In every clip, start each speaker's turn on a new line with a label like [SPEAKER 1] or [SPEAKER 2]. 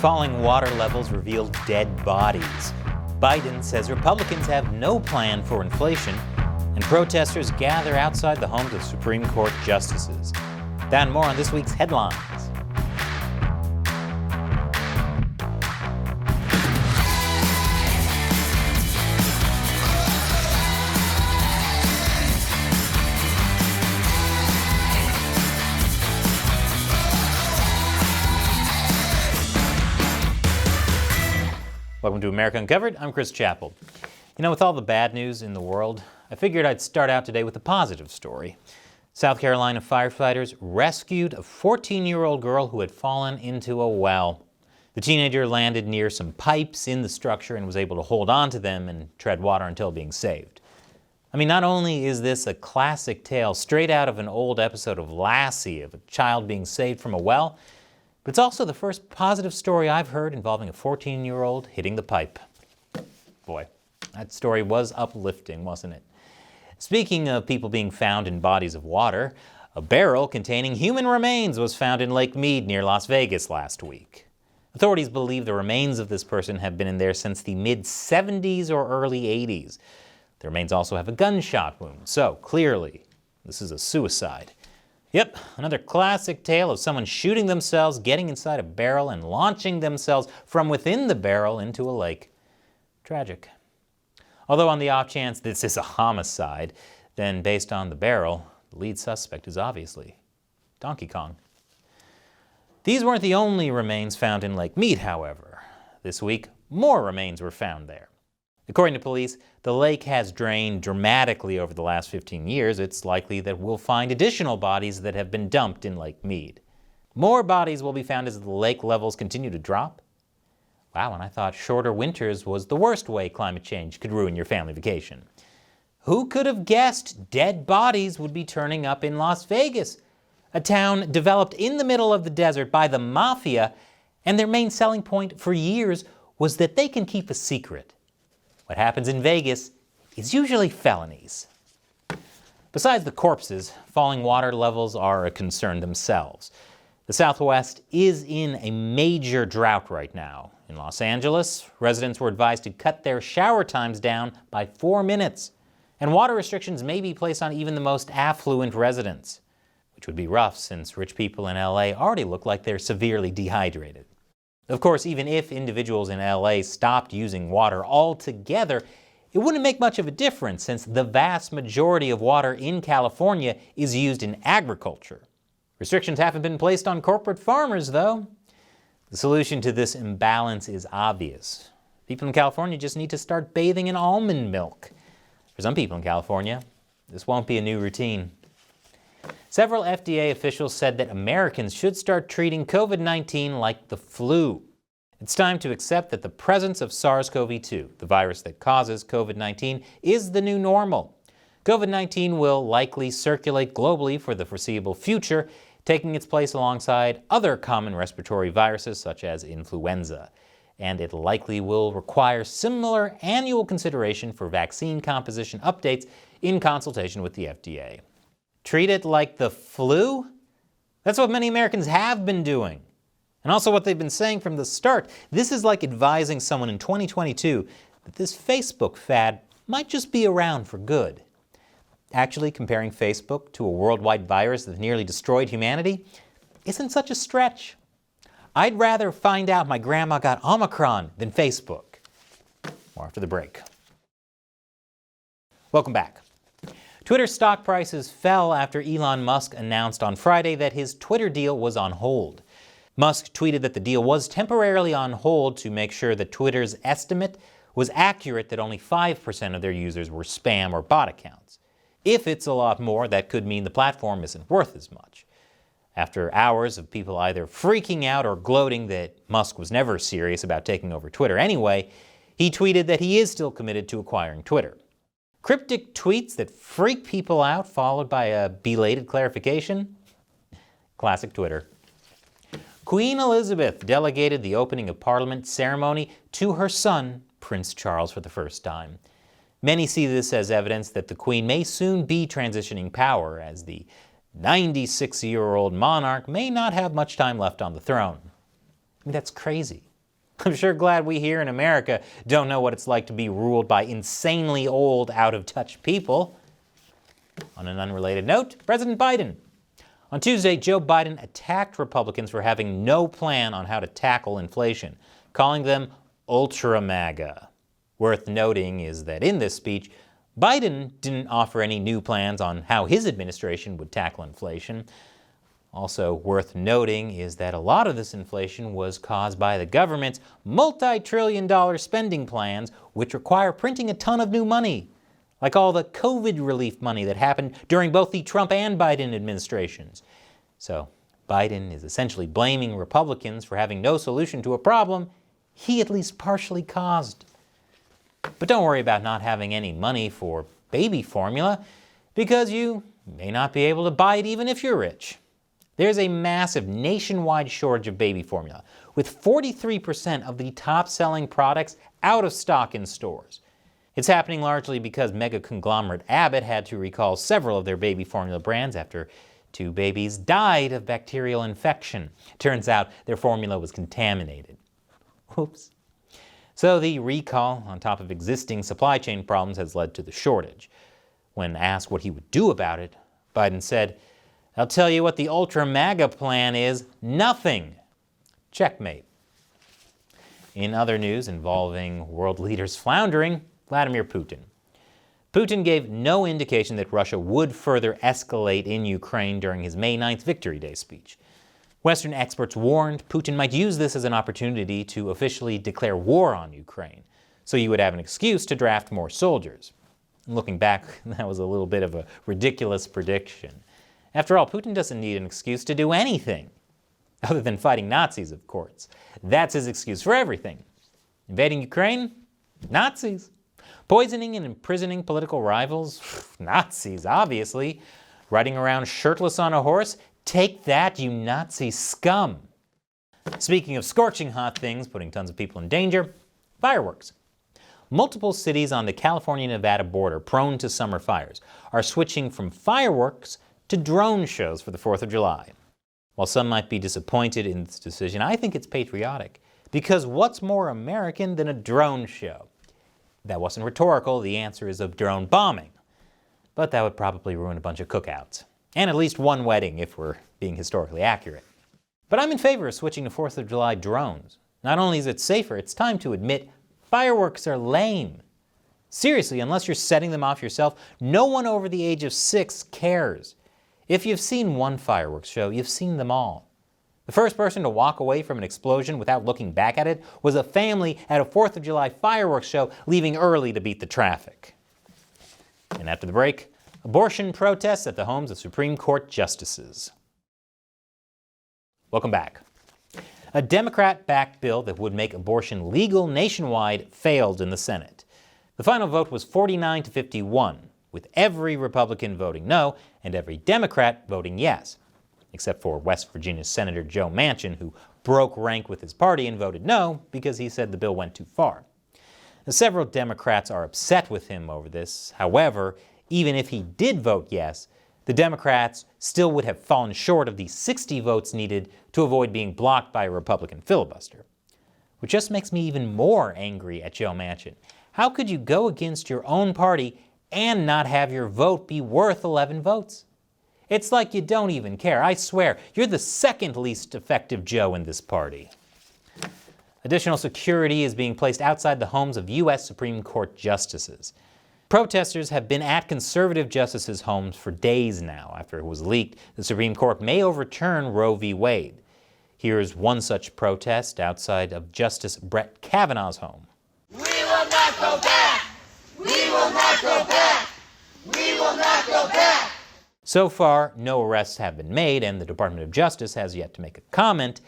[SPEAKER 1] Falling water levels reveal dead bodies. Biden says Republicans have no plan for inflation, and protesters gather outside the homes of Supreme Court justices. That and more on this week's headlines. Welcome to America Uncovered. I'm Chris Chappell. You know, with all the bad news in the world, I figured I'd start out today with a positive story. South Carolina firefighters rescued a 14-year-old girl who had fallen into a well. The teenager landed near some pipes in the structure and was able to hold on to them and tread water until being saved. I mean, not only is this a classic tale straight out of an old episode of Lassie of a child being saved from a well, but it's also the first positive story I've heard involving a 14-year-old hitting the pipe. Boy, that story was uplifting, wasn't it? Speaking of people being found in bodies of water, a barrel containing human remains was found in Lake Mead near Las Vegas last week. Authorities believe the remains of this person have been in there since the mid-70s or early 80s. The remains also have a gunshot wound, so clearly this is a suicide. Yep, another classic tale of someone shooting themselves, getting inside a barrel, and launching themselves from within the barrel into a lake. Tragic. Although on the off chance this is a homicide, then based on the barrel, the lead suspect is obviously Donkey Kong. These weren't the only remains found in Lake Mead, however. This week, more remains were found there. According to police, the lake has drained dramatically over the last 15 years. It's likely that we'll find additional bodies that have been dumped in Lake Mead. More bodies will be found as the lake levels continue to drop. Wow, and I thought shorter winters was the worst way climate change could ruin your family vacation. Who could have guessed dead bodies would be turning up in Las Vegas, a town developed in the middle of the desert by the mafia, and their main selling point for years was that they can keep a secret. What happens in Vegas is usually felonies. Besides the corpses, falling water levels are a concern themselves. The Southwest is in a major drought right now. In Los Angeles, residents were advised to cut their shower times down by 4 minutes, and water restrictions may be placed on even the most affluent residents, which would be rough since rich people in LA already look like they're severely dehydrated. Of course, even if individuals in LA stopped using water altogether, it wouldn't make much of a difference since the vast majority of water in California is used in agriculture. Restrictions haven't been placed on corporate farmers, though. The solution to this imbalance is obvious. People in California just need to start bathing in almond milk. For some people in California, this won't be a new routine. Several FDA officials said that Americans should start treating COVID-19 like the flu. It's time to accept that the presence of SARS-CoV-2, the virus that causes COVID-19, is the new normal. COVID-19 will likely circulate globally for the foreseeable future, taking its place alongside other common respiratory viruses such as influenza. And it likely will require similar annual consideration for vaccine composition updates in consultation with the FDA. Treat it like the flu? That's what many Americans have been doing. And also what they've been saying from the start. This is like advising someone in 2022 that this Facebook fad might just be around for good. Actually, comparing Facebook to a worldwide virus that nearly destroyed humanity isn't such a stretch. I'd rather find out my grandma got Omicron than Facebook. More after the break. Welcome back. Twitter stock prices fell after Elon Musk announced on Friday that his Twitter deal was on hold. Musk tweeted that the deal was temporarily on hold to make sure that Twitter's estimate was accurate that only 5% of their users were spam or bot accounts. If it's a lot more, that could mean the platform isn't worth as much. After hours of people either freaking out or gloating that Musk was never serious about taking over Twitter anyway, he tweeted that he is still committed to acquiring Twitter. Cryptic tweets that freak people out followed by a belated clarification? Classic Twitter. Queen Elizabeth delegated the opening of Parliament ceremony to her son, Prince Charles, for the first time. Many see this as evidence that the Queen may soon be transitioning power, as the 96-year-old monarch may not have much time left on the throne. I mean, that's crazy. I'm sure glad we here in America don't know what it's like to be ruled by insanely old, out-of-touch people. On an unrelated note, President Biden. On Tuesday, Joe Biden attacked Republicans for having no plan on how to tackle inflation, calling them ultra-maga. Worth noting is that in this speech, Biden didn't offer any new plans on how his administration would tackle inflation. Also worth noting is that a lot of this inflation was caused by the government's multi-trillion-dollar spending plans, which require printing a ton of new money, like all the COVID relief money that happened during both the Trump and Biden administrations. So Biden is essentially blaming Republicans for having no solution to a problem he at least partially caused. But don't worry about not having any money for baby formula, because you may not be able to buy it even if you're rich. There's a massive nationwide shortage of baby formula, with 43% of the top-selling products out of stock in stores. It's happening largely because mega conglomerate Abbott had to recall several of their baby formula brands after 2 babies died of bacterial infection. Turns out their formula was contaminated. Whoops. So the recall, on top of existing supply chain problems, has led to the shortage. When asked what he would do about it, Biden said, "I'll tell you what the ultra-maga plan is, nothing." Checkmate. In other news involving world leaders floundering, Vladimir Putin. Putin gave no indication that Russia would further escalate in Ukraine during his May 9th Victory Day speech. Western experts warned Putin might use this as an opportunity to officially declare war on Ukraine, so he would have an excuse to draft more soldiers. Looking back, that was a little bit of a ridiculous prediction. After all, Putin doesn't need an excuse to do anything, other than fighting Nazis, of course. That's his excuse for everything. Invading Ukraine? Nazis. Poisoning and imprisoning political rivals? Nazis, obviously. Riding around shirtless on a horse? Take that, you Nazi scum. Speaking of scorching hot things putting tons of people in danger, fireworks. Multiple cities on the California-Nevada border prone to summer fires are switching from fireworks to drone shows for the 4th of July. While some might be disappointed in this decision, I think it's patriotic. Because what's more American than a drone show? If that wasn't rhetorical, the answer is of drone bombing. But that would probably ruin a bunch of cookouts. And at least one wedding, if we're being historically accurate. But I'm in favor of switching to 4th of July drones. Not only is it safer, it's time to admit fireworks are lame. Seriously, unless you're setting them off yourself, no one over the age of 6 cares. If you've seen one fireworks show, you've seen them all. The first person to walk away from an explosion without looking back at it was a family at a 4th of July fireworks show, leaving early to beat the traffic. And after the break, abortion protests at the homes of Supreme Court justices. Welcome back. A Democrat-backed bill that would make abortion legal nationwide failed in the Senate. The final vote was 49 to 51, with every Republican voting no and every Democrat voting yes, except for West Virginia Senator Joe Manchin, who broke rank with his party and voted no because he said the bill went too far. Now, several Democrats are upset with him over this. However, even if he did vote yes, the Democrats still would have fallen short of the 60 votes needed to avoid being blocked by a Republican filibuster. Which just makes me even more angry at Joe Manchin. How could you go against your own party and not have your vote be worth 11 votes? It's like you don't even care. I swear, you're the second least effective Joe in this party. Additional security is being placed outside the homes of U.S. Supreme Court justices. Protesters have been at conservative justices' homes for days now after it was leaked the Supreme Court may overturn Roe v. Wade. Here's one such protest outside of Justice Brett Kavanaugh's home.
[SPEAKER 2] We will not go back! We will not go back! We will not go back!
[SPEAKER 1] So far, no arrests have been made, and the Department of Justice has yet to make a comment,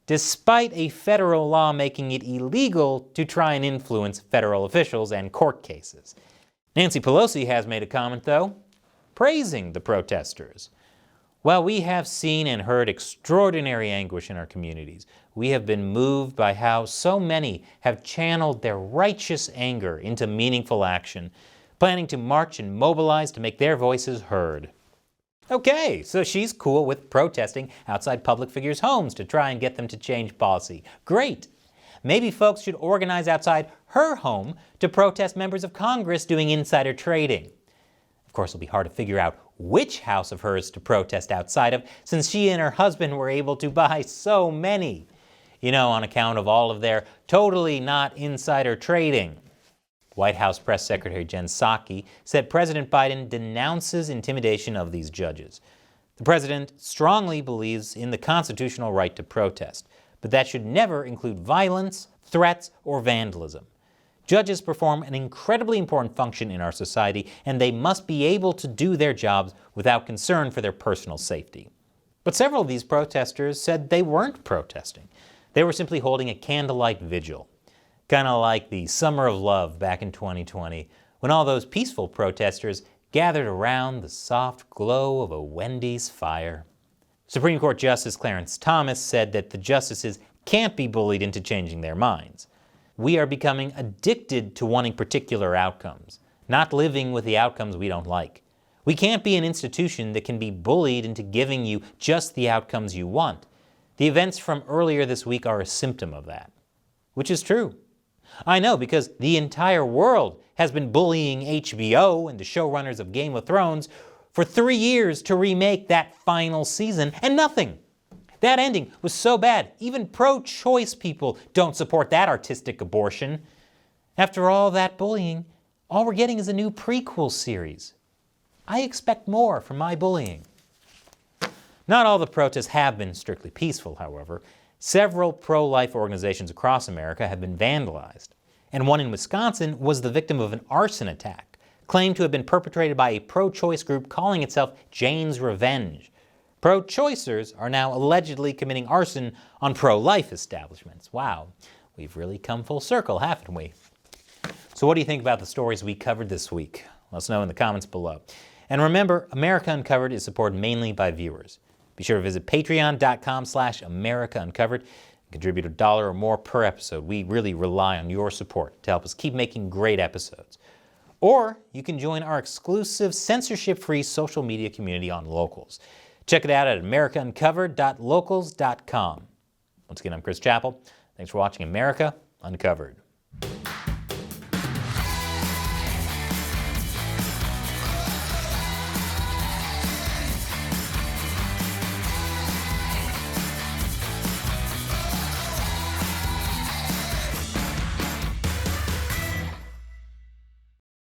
[SPEAKER 1] despite a federal law making it illegal to try and influence federal officials and court cases. Nancy Pelosi has made a comment, though, praising the protesters. While we have seen and heard extraordinary anguish in our communities, we have been moved by how so many have channeled their righteous anger into meaningful action, planning to march and mobilize to make their voices heard. Okay, so she's cool with protesting outside public figures' homes to try and get them to change policy. Great! maybe folks should organize outside her home to protest members of Congress doing insider trading. Of course, it'll be hard to figure out which house of hers to protest outside of, since she and her husband were able to buy so many. You know, on account of all of their totally not insider trading. White House Press Secretary Jen Psaki said President Biden denounces intimidation of these judges. The president strongly believes in the constitutional right to protest, but that should never include violence, threats, or vandalism. Judges perform an incredibly important function in our society, and they must be able to do their jobs without concern for their personal safety. But several of these protesters said they weren't protesting. They were simply holding a candlelight vigil. Kind of like the Summer of Love back in 2020, when all those peaceful protesters gathered around the soft glow of a Wendy's fire. Supreme Court Justice Clarence Thomas said that the justices can't be bullied into changing their minds. We are becoming addicted to wanting particular outcomes, not living with the outcomes we don't like. We can't be an institution that can be bullied into giving you just the outcomes you want. The events from earlier this week are a symptom of that. Which is true. I know, because the entire world has been bullying HBO and the showrunners of Game of Thrones for 3 years to remake that final season, and nothing. That ending was so bad, even pro-choice people don't support that artistic abortion. After all that bullying, all we're getting is a new prequel series. I expect more from my bullying. Not all the protests have been strictly peaceful, however. Several pro-life organizations across America have been vandalized, and one in Wisconsin was the victim of an arson attack, claimed to have been perpetrated by a pro-choice group calling itself Jane's Revenge. Pro-choicers are now allegedly committing arson on pro-life establishments. Wow, we've really come full circle, haven't we? So what do you think about the stories we covered this week? Let us know in the comments below. And remember, America Uncovered is supported mainly by viewers. Be sure to visit patreon.com/America Uncovered and contribute $1 or more per episode. We really rely on your support to help us keep making great episodes. Or you can join our exclusive censorship-free social media community on Locals. Check it out at americauncovered.locals.com. Once again, I'm Chris Chappell. Thanks for watching America Uncovered.